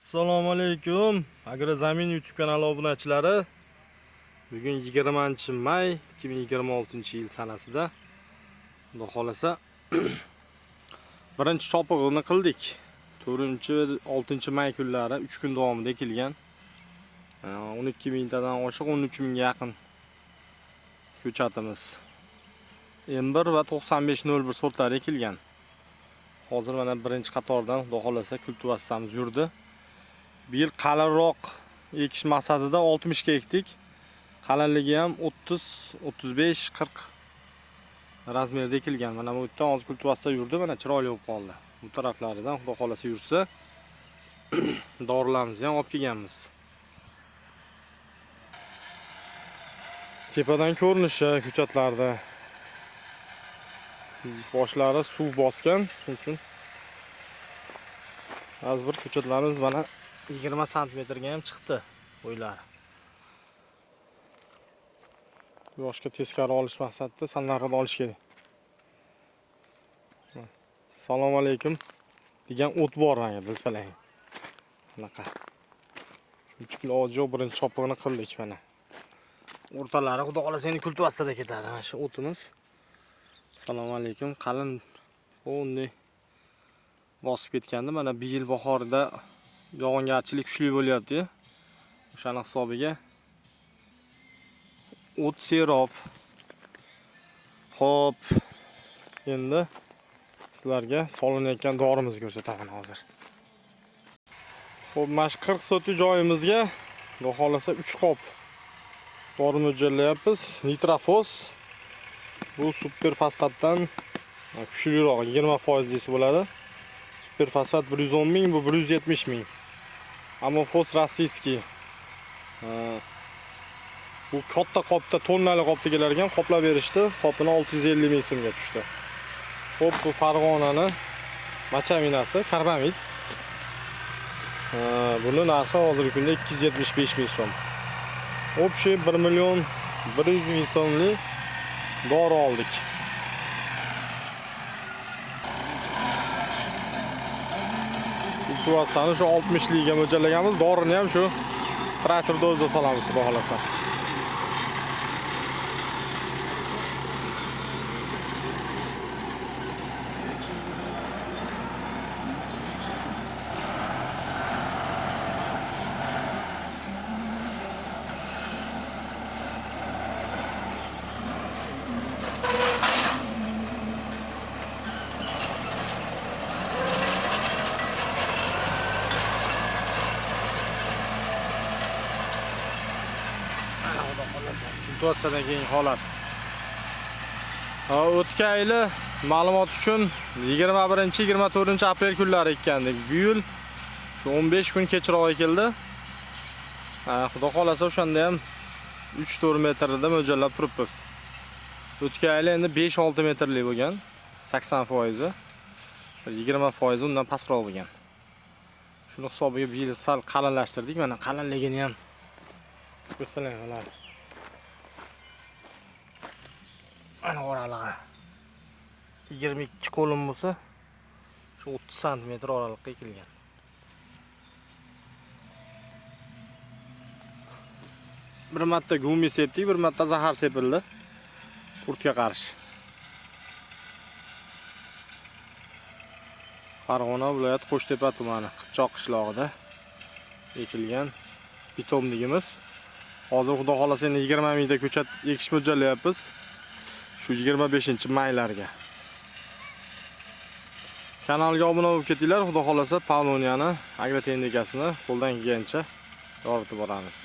Assalomu alaykum. Agrozamin YouTube kanali obunachilari. Bugun 20-may 2026-yil sanasida. Xudo xolasa birinchi chopig'ini qildik. 4-6-may kunlari 3 kun davomida ekilgan. 12 mingtadan oshiq 13 mingga yaqin ko'chatimiz. M1 va 9501 sortlari ekilgan. Hozir mana birinchi qatordan xudo xolasa kultivatsiyamiz yurdi. Bu yil qalinroq ekish maqsadida 60 ga ekdik. Qalinligi ham 30, 35, 40 razmerda ekilgan. Mana bu yerda hozir kultivatsiya yurdi, mana chiroyli bo'lib qoldi. Bu taraflaridan xudo xolasa yursa dorilarimizni ham olib kelganmiz. Tepadan ko'rinishi ko'chatlarda boshlari suv bosgan, shuning uchun az bir ko'chatlarimiz mana 20 santimetrga ham chiqdi bo'ylari. Yoshga teskari olish maqsadida sanlarni olish kerak. Assalomu alaykum degan o't bor mana bilsalar. Bunaqa. Shuning uchun birinchi chopig'ini qildik mana. O'rtalari xudo xolasa endi kultivatsiyada ketadi. Mana shu o'timiz. Assalomu alaykum. Qalin o'nni bosib ketgandi. Mana bu yil bahorda yog'ingarchilik kuchli bo'lyapti. O'shaning hisobiga o't serob. Xo'p, endi sizlarga solinayotgan dorimizni ko'rsataman hozir. Xo'p, mana shu 40 sotli joyimizga xudo xolasa 3 qop dori mo'ljallayapmiz. Nitrofos. Bu super fosfatdan kuchliroq 20% desa bo'ladi. Super fosfat 110 ming, bu 170 ming. Amofos rossiyskiy. Bu katta qopda, tonnali qopda kelarkan, qoplab berishdi. Qopini 650 ming so'mga tushdi. Xo'p, bu Farg'onani machaminasi, karbamid. Buni narxi hozirgi kunda 275 ming so'm. Общий 1 million 100 ming so'mlik dori oldik. Kultivatsiyani shu 60 liga mo'ljallaganmiz. Dorini ham shu traktor dozda solamiz, xudo xolasa. Kultivatsiyadan keyingi holat. O'tgan yili ma'lumot uchun 21-24 aprel kunlari ekkandik. Bu yil 15 kun kechroq ekildi. Xudo xolasa o'shanda ham 3-4 metrda mo'ljallab turibmiz. O'tgan yili endi 5-6 metrlik bo'lgan, 80%, 20% undan pastroq bo'lgan. Shuni hisobiga bu yil sal qalinlashtirdik. Mana qalinligini ham ko'rsalar. Ana oralig'i 22 qo'lim bo'lsa, shu 30 santimetr oralikqa ekilgan. Bir marta gumi sepdik, bir marta zahar sepildi. Qurtga qarshi. Farg'ona viloyat Qo'shtepa tumani Qipchoq qishlog'ida ekilgan bitomligimiz. Hozir xudo xolasa endi 20 mingta ko'chat ekish mo'ljallayapmiz. Shu 25-maylarga. Kanalga obuna bo'lib ketinglar. Xudo xolasa Pavloniyani agrotexnikasini qo'ldan kelgancha yoritib boramiz.